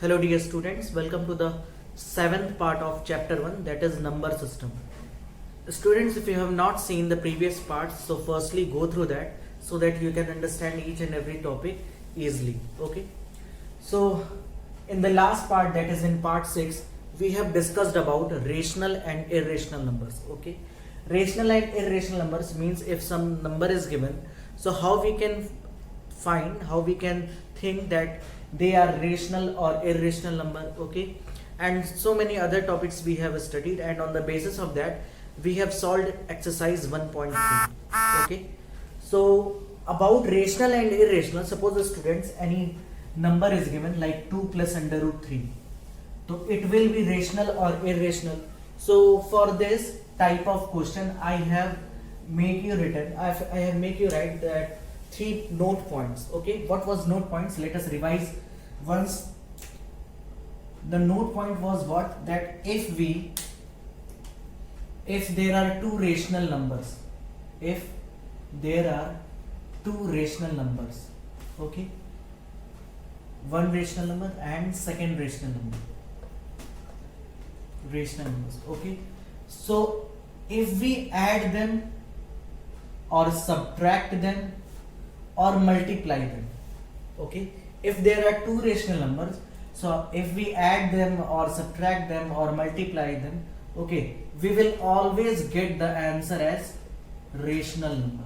Hello dear students, welcome to the 7th part of chapter 1, that is number system. Students, if you have not seen the previous parts, so firstly go through that so that you can understand each and every topic easily. Okay, so in the last part, that is in part 6, we have discussed about rational and irrational numbers. Okay, rational and irrational numbers means if some number is given, so how we can think that they are rational or irrational number. Okay, and so many other topics we have studied, and on the basis of that we have solved exercise 1.3. Okay, so about rational and irrational, suppose the students any number is given like 2 plus under root 3, so it will be rational or irrational. So for this type of question I have make you write that 3 note points. Okay, what was note points? Let us revise once. The note point was what? That if there are two rational numbers, okay, one rational number and second rational numbers, okay, so if we add them or subtract them or multiply them, okay, if there are two rational numbers, so if we add them or subtract them or multiply them, okay, we will always get the answer as rational number.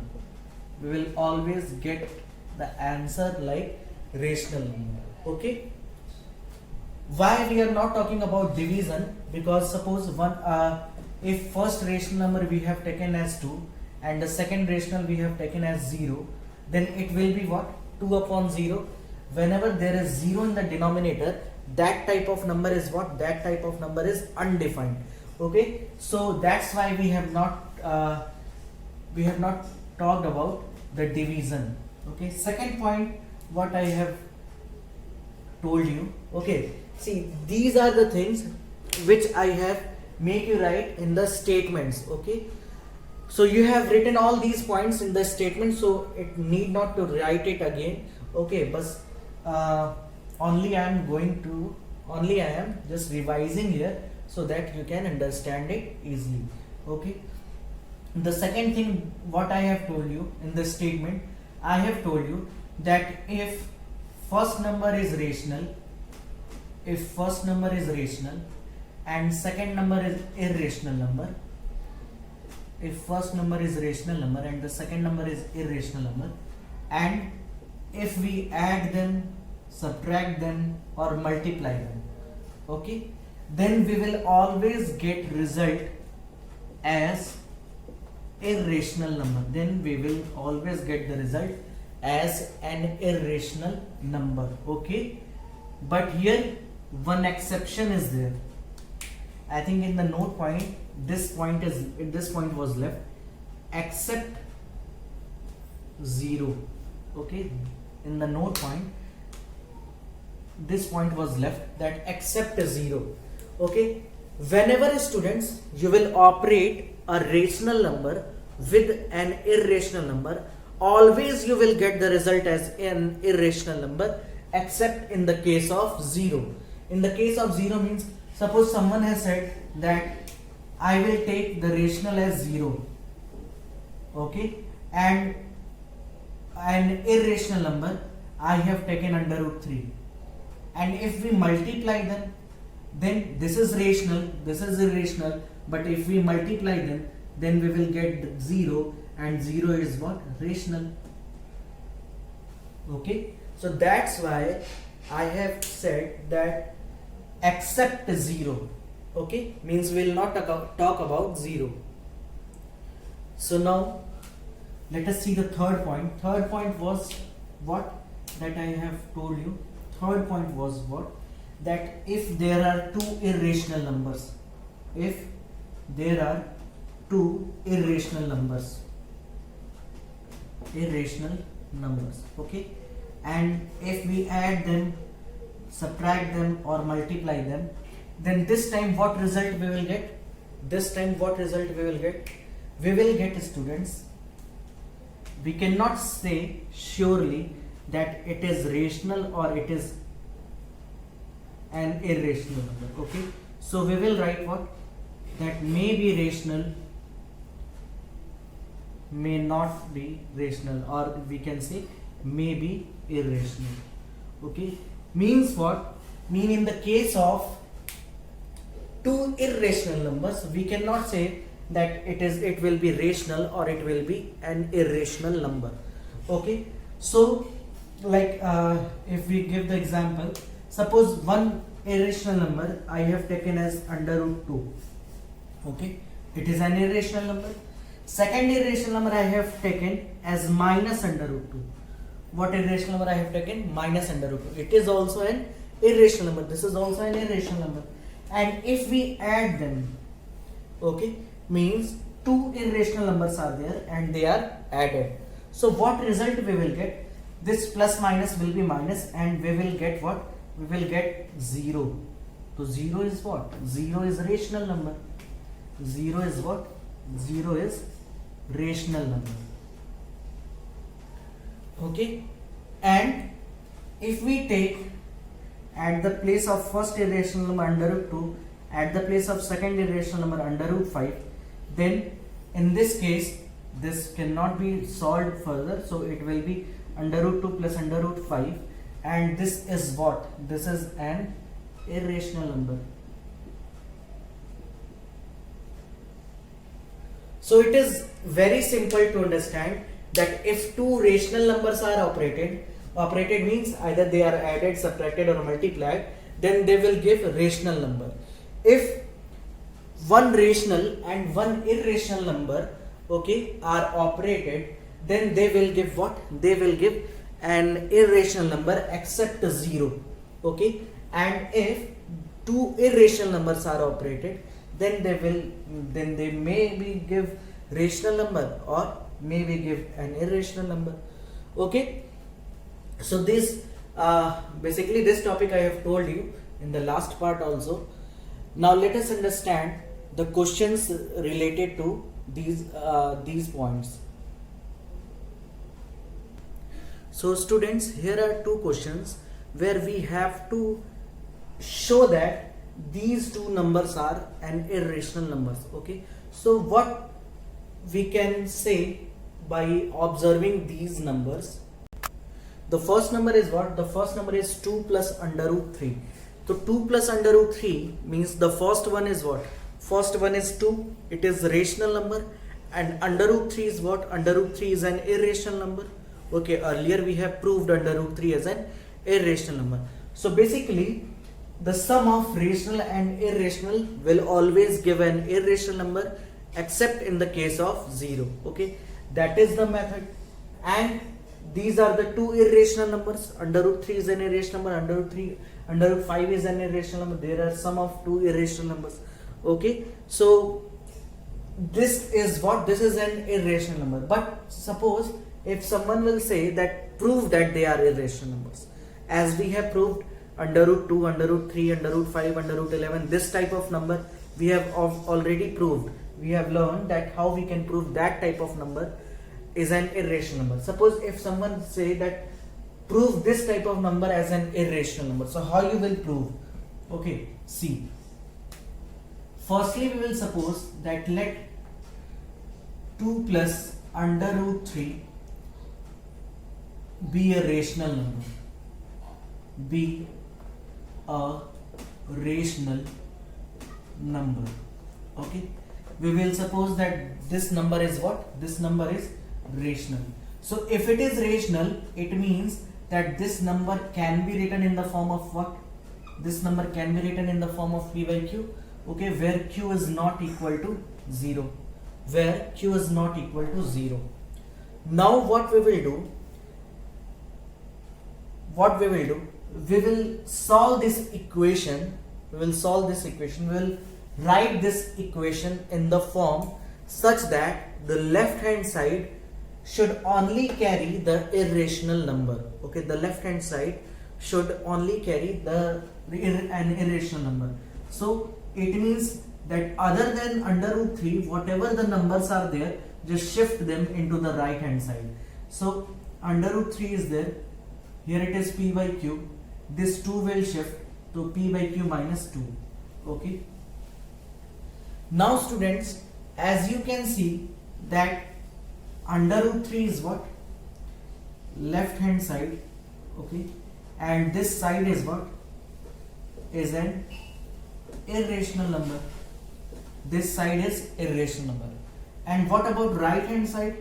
We will always get the answer like rational number. Okay, why we are not talking about division? Because suppose if first rational number we have taken as 2 and the second rational we have taken as 0, then it will be what? 2 upon 0. Whenever there is 0 in the denominator, that type of number is what? That type of number is undefined. Okay, so that's why we have not talked about the division. Okay, second point what I have told you. Okay, see, these are the things which I have make you write in the statements. Okay, so you have written all these points in the statement, so it need not to write it again. Okay, but only I am just revising here so that you can understand it easily. Okay, the second thing what I have told you in the statement, I have told you that if first number is rational and second number is irrational number, if first number is rational number and the second number is irrational number, and if we add them, subtract them or multiply them, okay, then we will always get result as irrational number. Then we will always get the result as an irrational number. Okay, but here one exception is there. I think in the note point this point was left, except 0. Okay, in the note point this point was left, that except 0. Okay, whenever students you will operate a rational number with an irrational number, always you will get the result as an irrational number, except in the case of 0. In the case of 0 means, suppose someone has said that I will take the rational as 0, okay, and an irrational number I have taken under root 3, and if we multiply them, then this is rational, this is irrational, but if we multiply them, then we will get 0, and 0 is what? Rational. Okay, so that's why I have said that except 0. Okay, means we will not talk about 0. So now let us see the third point. Third point was what? That I have told you. Third point was what? That if there are two irrational numbers, okay, and if we add them, subtract them or multiply them, then this time what result we will get? We will get students, we cannot say surely that it is rational or it is an irrational number. Okay, so we will write what, that may be rational, may not be rational, or we can say may be irrational. Okay, means what, mean in the case of two irrational numbers we cannot say that it will be rational or it will be an irrational number. Okay, so like if we give the example, suppose one irrational number I have taken as under root 2. Okay, it is an irrational number. Second irrational number I have taken as minus under root 2. What irrational number I have taken? Minus under root 2. It is also an irrational number. This is also an irrational number. And if we add them, okay, means two irrational numbers are there and they are added. So what result we will get? This plus minus will be minus and we will get what? We will get 0. So 0 is what? 0 is rational number. 0 is what? 0 is rational number. Okay, and if we take at the place of first irrational number under root 2, at the place of second irrational number under root 5, then in this case this cannot be solved further, so it will be under root 2 plus under root 5, and this is what? This is an irrational number. So it is very simple to understand that if two rational numbers are operated means either they are added, subtracted or multiplied, then they will give rational number. If one rational and one irrational number, okay, are operated, then they will give what? They will give an irrational number except 0. Okay, and if two irrational numbers are operated, then they maybe give rational number or maybe give an irrational number. Okay, so this basically this topic I have told you in the last part also. Now let us understand the questions related to these points. So students, here are two questions where we have to show that these two numbers are an irrational numbers. Okay, so what we can say by observing these numbers? The first number is what? The first number is 2 plus under root 3. So 2 plus under root 3 means the first one is what? First one is 2, it is rational number, and under root 3 is what? Under root 3 is an irrational number. Okay, earlier we have proved under root 3 as an irrational number. So basically the sum of rational and irrational will always give an irrational number except in the case of 0. Okay, that is the method. And these are the two irrational numbers. Under root 3 is an irrational number, under root 5 is an irrational number. There are sum of two irrational numbers. Okay, so this is what? This is an irrational number. But suppose if someone will say that prove that they are irrational numbers, as we have proved under root 2, under root 3, under root 5, under root 11, this type of number we have already proved. We have learned that how we can prove that type of number is an irrational number. Suppose if someone say that prove this type of number as an irrational number, so how you will prove? Okay, see, firstly we will suppose that let 2 plus under root 3 be a rational number, be a rational number. Okay, we will suppose that this number is what? This number is rational. So if it is rational, it means that this number can be written in the form of what? This number can be written in the form of p by q. Okay, where q is not equal to 0, where q is not equal to 0. Now what we will do? We will solve this equation. We will write this equation in the form such that the left hand side should only carry the irrational number. Okay, the left hand side should only carry an irrational number. So it means that other than under root 3, whatever the numbers are there, just shift them into the right hand side. So under root 3 is there, here it is p by q, this 2 will shift, So p by q minus 2. Okay. Now students, as you can see that under root 3 is what? Left hand side. Okay. And this side is what? Is an irrational number. This side is irrational number. And what about right hand side?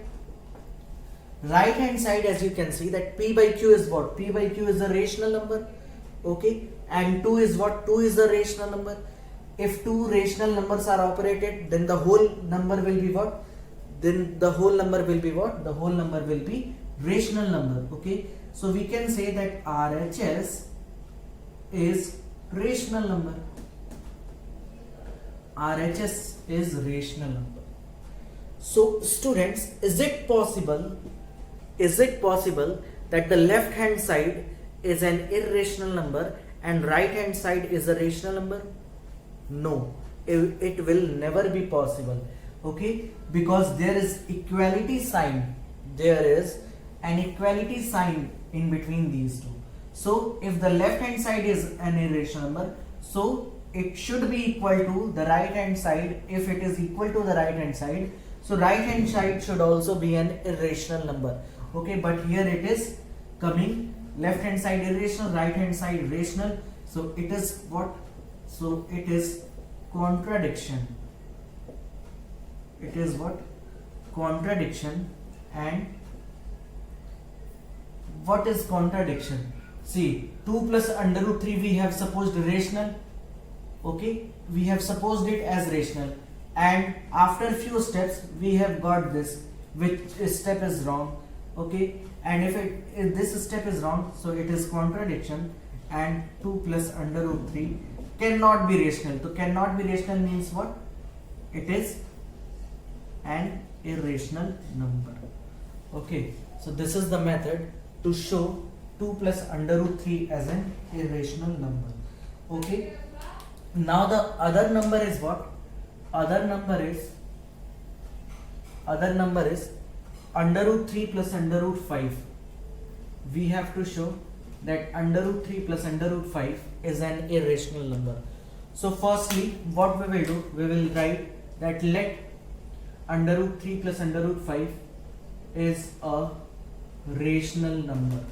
Right hand side, as you can see that p by q is what? P by q is a rational number. Okay. And 2 is what? 2 is a rational number. If two rational numbers are operated, then the whole number will be what? Then the whole number will be what? The whole number will be rational number. Okay. So we can say that RHS is rational number. RHS is rational number. So students, is it possible that the left hand side is an irrational number and right hand side is a rational number? No, it will never be possible. Okay, because there is equality sign. There is an equality sign in between these two. So if the left hand side is an irrational number, so it should be equal to the right hand side. If it is equal to the right hand side, so right hand side should also be an irrational number. Okay, but here it is coming left hand side irrational, right hand side rational. So it is what? So it is contradiction. It is what? Contradiction. And what is contradiction? See, 2 plus under root 3 we have supposed rational. Okay, we have supposed it as rational, and after few steps we have got this, which step is wrong. Okay, and if this step is wrong, so it is contradiction, and 2 plus under root 3 cannot be rational. So cannot be rational means what? It is an irrational number. Okay, so this is the method to show 2 plus under root 3 as an irrational number. Okay, now the other number is what? Other number is under root 3 plus under root 5. We have to show that under root 3 plus under root 5 is an irrational number. So firstly, what we will do, we will write that let under root 3 plus under root 5 is a rational number.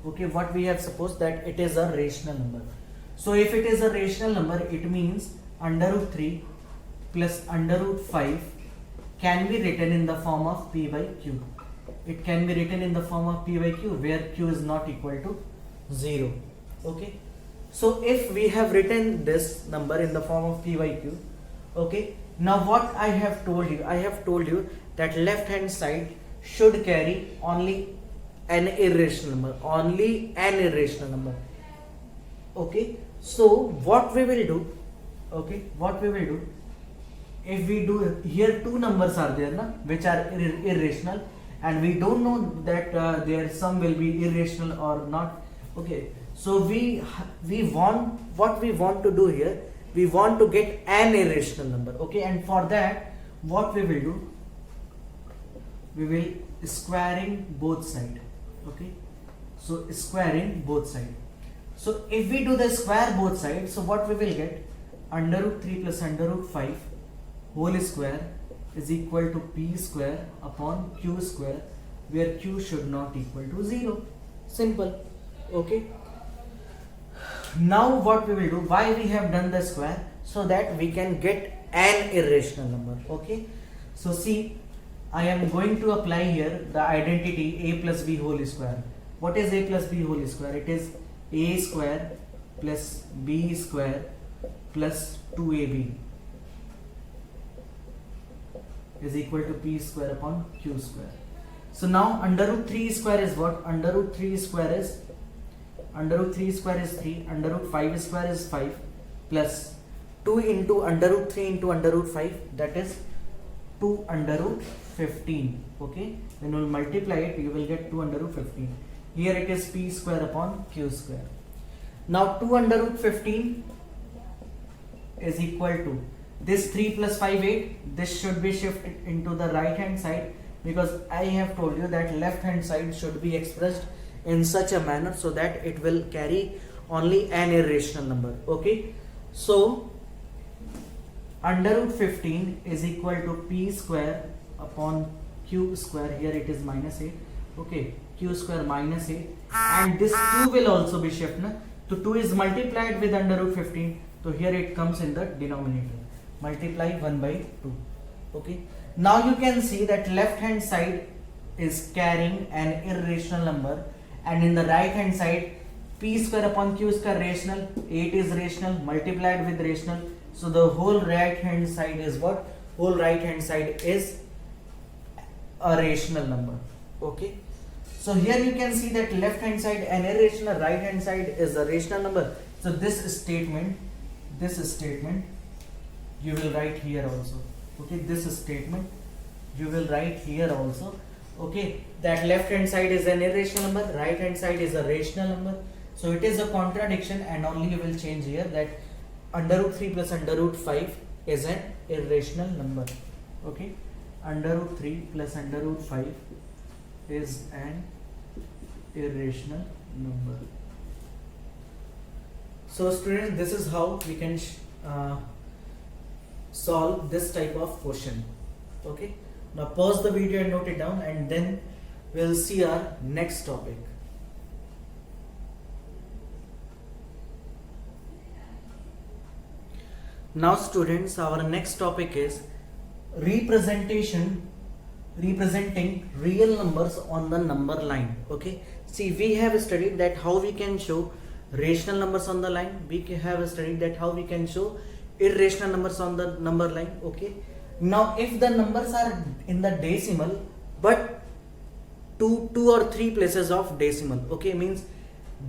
Okay, what we have supposed that it is a rational number. So if it is a rational number, it means under root 3 plus under root 5 can be written in the form of p by q. It can be written in the form of p by q, where q is not equal to 0. Okay, so if we have written this number in the form of p by q, okay, now what I have told you that left hand side should carry only an irrational number. Okay, so what we will do, if we do here, two numbers are there which are irrational, and we don't know that their sum will be irrational or not. Okay, so we want, what we want to do here, we want to get an irrational number. Okay, and for that what we will do, we will squaring both side. Okay, so squaring both side. So if we do the square both sides, so what we will get? Under root 3 plus under root 5 whole square is equal to p square upon q square, where q should not equal to 0. Simple. Okay, now what we will do, why we have done the square? So that we can get an irrational number. Okay, so see, I am going to apply here the identity a plus b whole square. What is a plus b whole square? It is a square plus b square plus 2ab is equal to p square upon q square. So now under root 3 square is what? Under root 3 square is 3, under root 5 square is 5, plus 2 into under root 3 into under root 5, that is 2 under root 15. Okay, when we will multiply it, you will get 2 under root 15. Here it is p square upon q square. Now 2 under root 15 is equal to this 3 plus 5 8. This should be shifted into the right hand side, because I have told you that left hand side should be expressed in such a manner so that it will carry only an irrational number. Okay, so under root 15 is equal to p square upon q square. Here it is minus 8. Okay, q square minus 8, and this 2 will also be shifted. So 2 is multiplied with under root 15. So here it comes in the denominator. Multiply 1 by 2. Okay. Now you can see that left hand side is carrying an irrational number, and in the right hand side p square upon q square rational, 8 is rational multiplied with rational. So the whole right hand side is what? Whole right hand side is a rational number. Okay. So here you can see that left hand side an irrational, right hand side is a rational number. So this statement you will write here also. Okay, this statement you will write here also. Okay, that left hand side is an irrational number, right hand side is a rational number. So it is a contradiction, and only you will change here that under root 3 plus under root 5 is an irrational number. Okay, under root 3 plus under root 5 is an irrational number. So students, this is how we can solve this type of question. Okay, now pause the video and note it down, and then we'll see our next topic. Now students, our next topic is representing real numbers on the number line. Okay, see, we have studied that how we can show rational numbers on the line. We have studied that how we can show irrational numbers on the number line. Okay, now if the numbers are in the decimal but two or three places of decimal, okay, means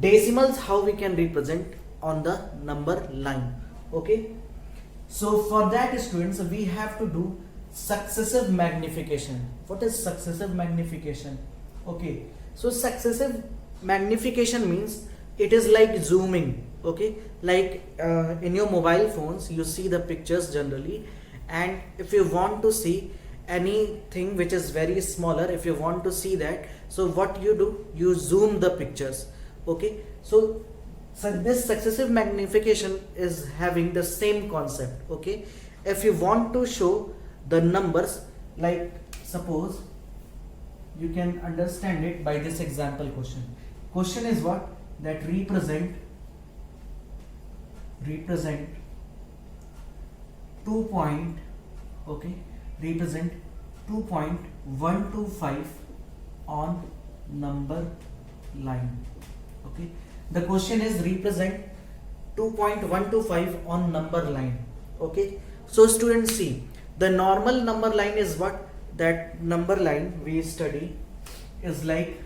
decimals, how we can represent on the number line. Okay, so for that students, we have to do successive magnification. What is successive magnification? Okay, so successive magnification means it is like zooming. Okay, like in your mobile phones you see the pictures generally, and if you want to see anything which is very smaller, if you want to see that, so what you do, you zoom the pictures. Okay, so this successive magnification is having the same concept. Okay, if you want to show the numbers, like suppose you can understand it by this example question. Question is what? That represent 2.125 on number line. Okay, the question is represent 2.125 on number line. Okay, so students, see, the normal number line is what? That number line we study is like,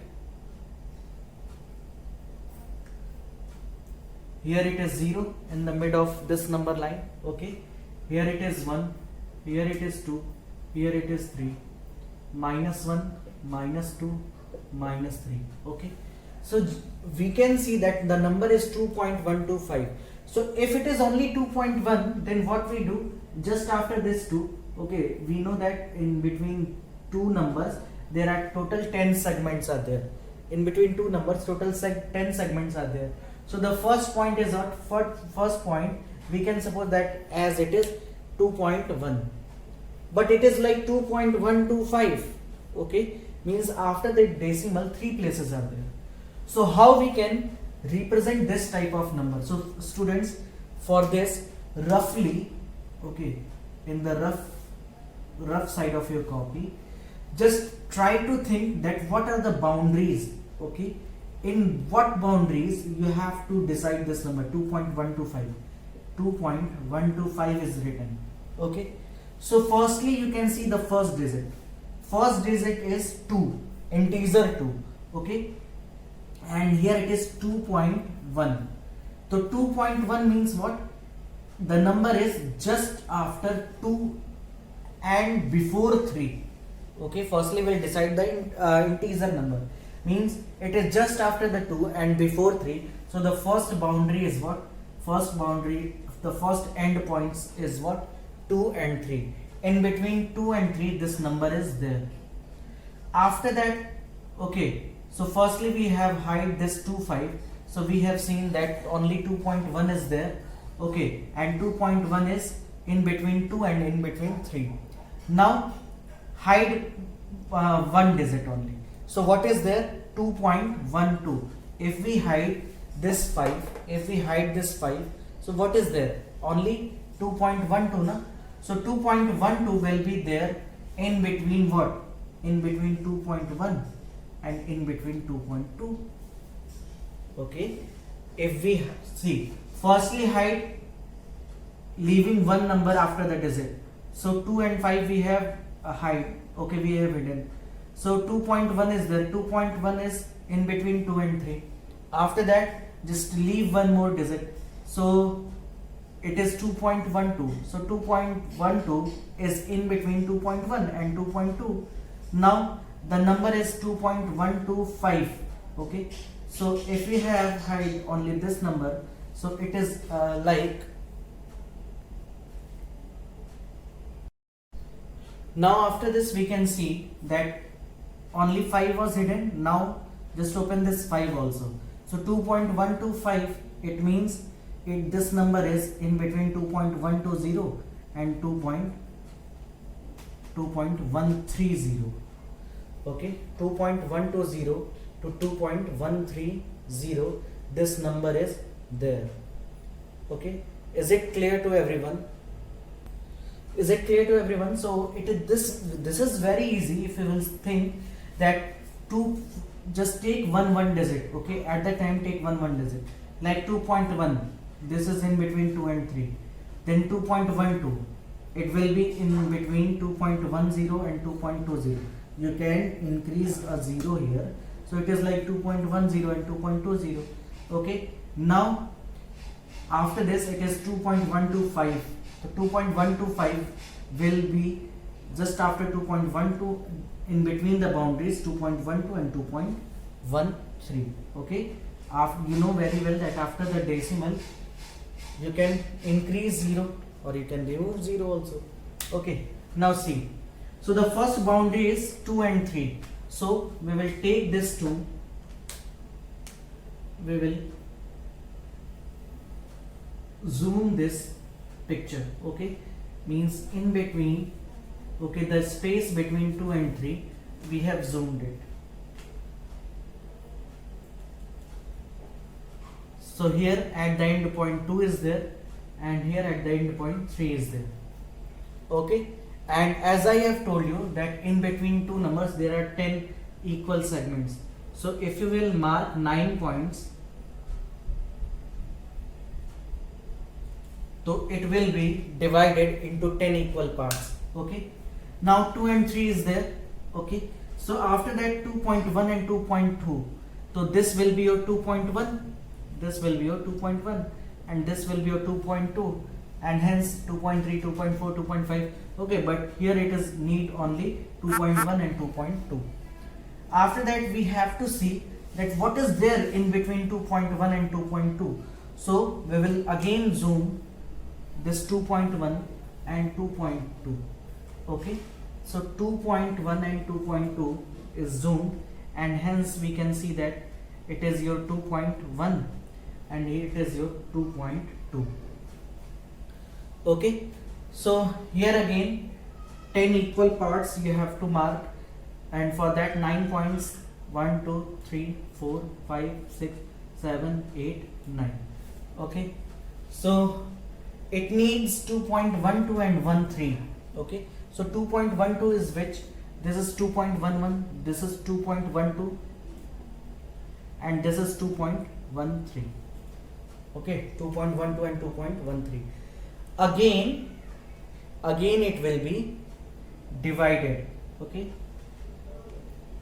here it is 0 in the mid of this number line. Okay, here it is 1, here it is 2, here it is 3, minus 1, minus 2, minus 3. Okay, so we can see that the number is 2.125. So if it is only 2.1, then what we do, just after this 2, okay, we know that in between two numbers there are total 10 segments are there. In between two numbers total 10 segments are there. So the first point is what? First point we can suppose that as it is 2.1, but it is like 2.125. Okay, means after the decimal 3 places are there. So how we can represent this type of number? So students, for this, roughly, okay, in the rough side of your copy, just try to think that what are the boundaries. Okay, in what boundaries you have to decide this number 2.125. 2.125 is written. Okay, so firstly you can see the first digit. First digit is 2, integer 2. Okay, and here it is 2.1. So 2.1 means what? The number is just after 2 and before 3. Okay, firstly we'll decide the integer number, means it is just after the 2 and before 3. So the first boundary is what? First boundary, the first end points is what? 2 and 3. In between 2 and 3 this number is there. After that, okay, so firstly we have hide this 2, 5. So we have seen that only 2.1 is there, okay, and 2.1 is in between 2 and in between 3. Now hide one digit only. So what is there? 2.12. If we hide this 5, if we hide this 5, so what is there? Only 2.12, na? So 2.12 will be there in between what? In between 2.1 and in between 2.2. Okay, if we see, firstly hide leaving one number after the digit. So 2 and 5 we have hide, okay, we have hidden. So 2.1 is there, 2.1 is in between 2 and 3. After that, just leave one more digit. So it is 2.12. So 2.12 is in between 2.1 and 2.2. Now the number is 2.125. Okay. So if we have hide only this number, so it is like, now after this we can see that only 5 was hidden. Now just open this 5 also. So 2.125, it means this number is in between 2.120 and 2.130. Okay, 2.120 to 2.130, this number is there. Okay, is it clear to everyone? Is it clear to everyone? So it is this is very easy. If you will think that to just take one digit, okay, at the time take one digit, like 2.1, this is in between 2 and 3. Then 2.12, it will be in between 2.10 and 2.20. You can increase a 0 here, so it is like 2.10 and 2.20. Okay, now after this it is 2.125. So 2.125 will be just after 2.12, in between the boundaries 2.12 and 2.13. Okay, after, you know very well that after the decimal you can increase 0 or you can remove 0 also. Okay, now see, so the first boundary is 2 and 3. So we will take this 2, we will zoom this picture. Okay, means in between, okay, the space between 2 and 3 we have zoomed it. So here at the end point 2 is there, and here at the end point 3 is there. Okay, and as I have told you that in between two numbers there are 10 equal segments. So if you will mark 9 points, so it will be divided into 10 equal parts. Okay, now 2 and 3 is there. Okay, so after that 2.1 and 2.2, so this will be your 2.1, this will be your 2.1, and this will be your 2.2, and hence 2.3, 2.4, 2.5. Okay, but here it is need only 2.1 and 2.2. After that we have to see that what is there in between 2.1 and 2.2. So we will again zoom this 2.1 and 2.2. Okay, so 2.1 and 2.2 is zoomed, and hence we can see that it is your 2.1 and it is your 2.2. Okay, so here again 10 equal parts you have to mark, and for that 9 points, 1 2 3 4 5 6 7 8 9. Okay, so it needs 2.12 and 13. Okay, so 2.12 is which? This is 2.11, this is 2.12, and this is 2.13. Okay, 2.12 and 2.13. Again it will be divided. Okay,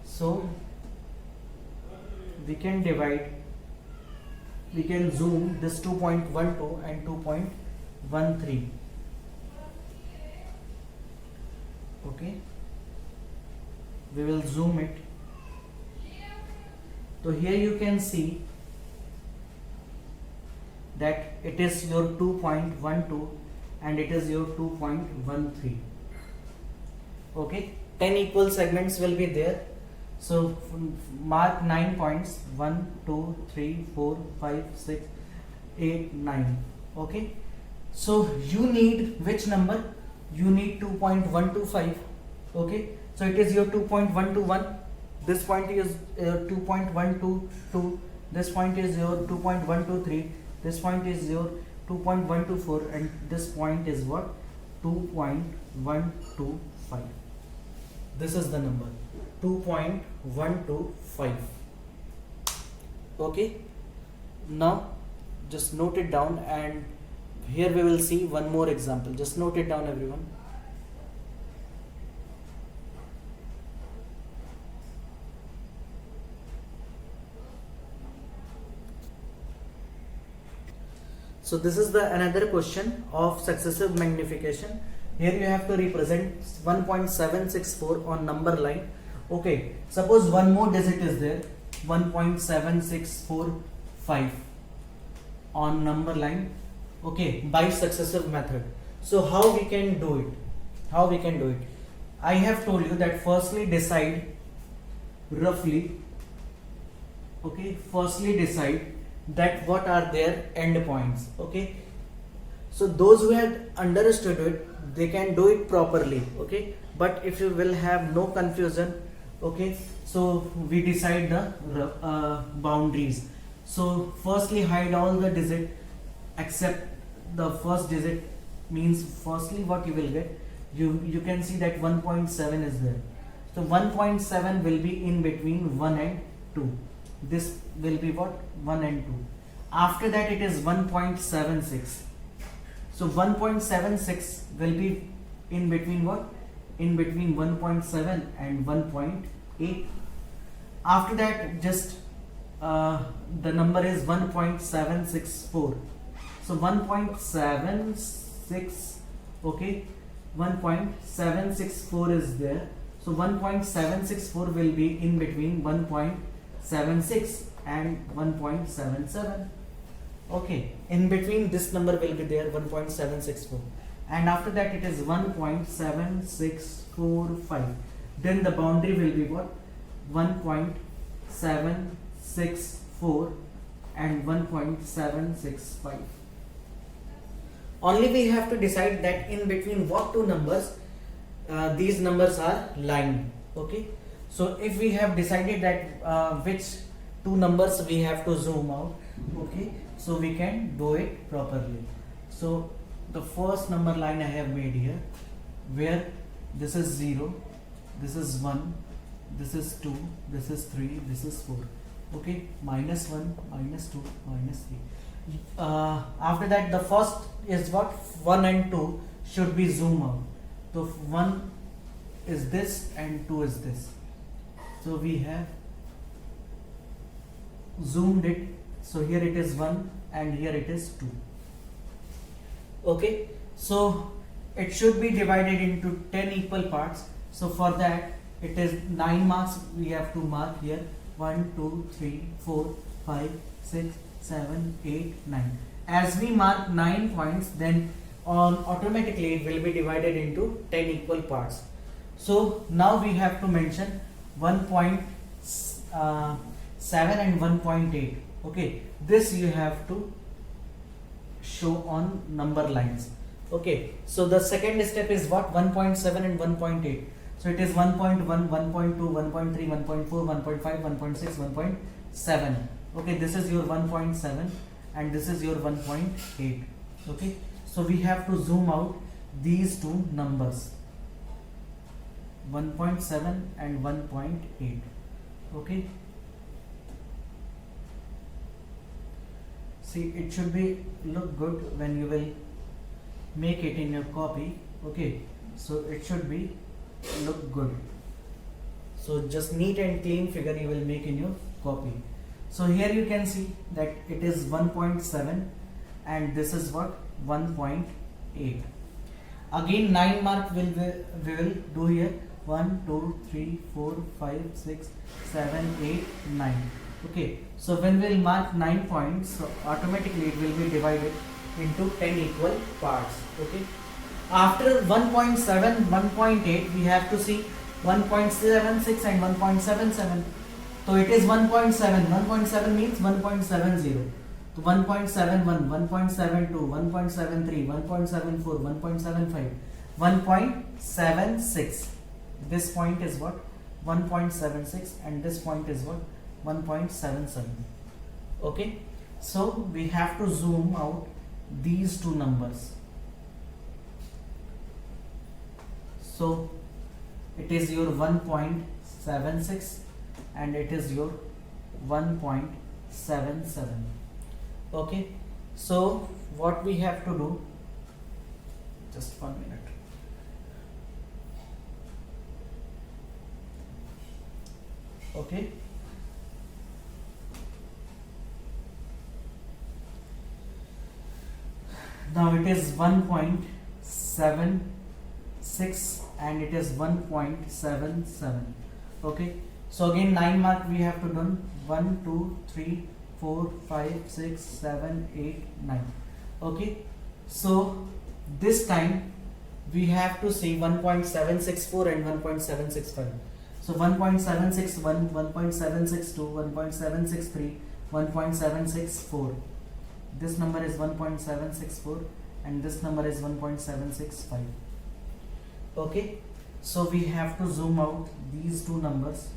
so we can divide, we can zoom this 2.12 and 2.13. Okay, we will zoom it. So here you can see that it is your 2.12 and it is your 2.13. Okay, 10 equal segments will be there. So mark 9 points, 1 2 3 4 5 6 8 9. Okay, so you need which number? You need 2.125. Okay, so it is your 2.121. This point is 2.122. This point is your 2.123. This point is your 2.124, and this point is what? 2.125. This is the number 2.125. Okay, now just note it down, and here we will see one more example. Just note it down, everyone. So this is the another question of successive magnification. Here you have to represent 1.764 on number line. Okay, suppose one more digit is there, 1.7645 on number line. Okay, by successive method. So how we can do it? How we can do it? I have told you that firstly decide roughly. Okay, firstly decide that what are their end points. Okay, so those who had understood it, they can do it properly. Okay, but if you will have no confusion, okay, so we decide the boundaries. So firstly hide all the digit except the first digit. Means firstly what you will get, you can see that 1.7 is there. So 1.7 will be in between 1 and 2. This will be what? 1 and 2. After that it is 1.76. So 1.76 will be in between what? In between 1.7 and 1.8. After that just the number is 1.764. So 1.76, okay, 1.764 is there. So 1.764 will be in between 1.76 and 1.77. Okay, in between this number will be there, 1.764, and after that it is 1.7645. Then the boundary will be what? 1.764 and 1.765. Only we have to decide that in between what two numbers these numbers are lying. Okay, so if we have decided that which two numbers we have to zoom out, okay, so we can do it properly. So the first number line I have made here, where this is 0, this is 1, this is 2, this is 3, this is 4. Okay, minus 1, minus 2, minus 3. After that the first is what? 1 and 2 should be zoom out. So 1 is this and 2 is this. So we have zoomed it. So here it is 1 and here it is 2. Okay, so it should be divided into 10 equal parts. So for that it is 9 marks we have to mark here. 1 2 3 4 5 6 7 8 9. As we mark 9 points, then automatically it will be divided into 10 equal parts. So now we have to mention 1.7 and 1.8. Okay, this you have to show on number lines. Okay, so the second step is what? 1.7 and 1.8. So it is 1.1, 1.2, 1.3, 1.4, 1.5, 1.6, 1.7. Okay, this is your 1.7 and this is your 1.8. Okay, so we have to zoom out these two numbers, 1.7 and 1.8. Okay, see, it should be look good when you will make it in your copy. Okay, so it should be look good. So just neat and clean figure you will make in your copy. So here you can see that it is 1.7 and this is what? 1.8. Again 9 mark we will do here. 1 2 3 4 5 6 7 8 9. Okay, so when we will mark 9 points, so automatically it will be divided into 10 equal parts. Okay, after 1.7, 1.8 we have to see 1.76 and 1.77. So it is 1.7. 1.7 means 1.70. So 1.71, 1.72, 1.73, 1.74, 1.75, 1.76. This point is what? 1.76 and this point is what? 1.77. Okay. So we have to zoom out these two numbers. So it is your 1.76 and it is your 1.77. Okay, so what we have to do, just 1 minute. Okay, now it is 1.76 and it is 1.77. Okay, so again 9 mark we have to done. 1 2 3 4 5 6 7 8 9. Okay, so this time we have to see 1.764 and 1.765. So 1.761, 1.762, 1.763, 1.764. This number is 1.764 and this number is 1.765. Okay, so we have to zoom out these two numbers.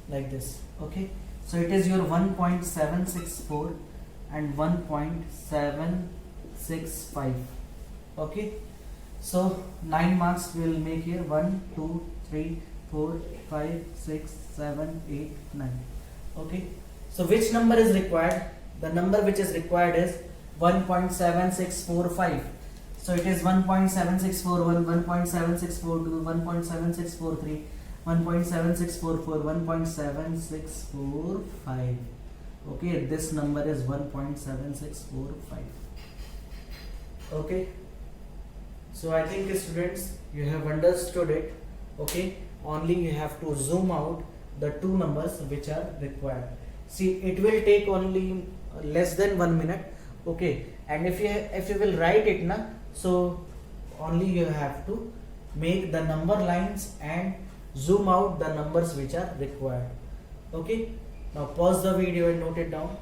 Like this. Okay, so it is your 1.764 and 1.765. Okay, so 9 marks we will make here. 1 2 3 4 5 6 7 8 9. Okay, so which number is required? The number which is required is 1.7645. so it is 1.7641, 1.7642, 1.7643, 1.7644, 1.7645. Okay, this number is 1.7645. Okay, so I think students you have understood it. Okay, only you have to zoom out the two numbers which are required. See, it will take only less than 1 minute. Okay, and if you will write it na, so only you have to make the number lines and zoom out the numbers which are required. Okay, now pause the video and note it down.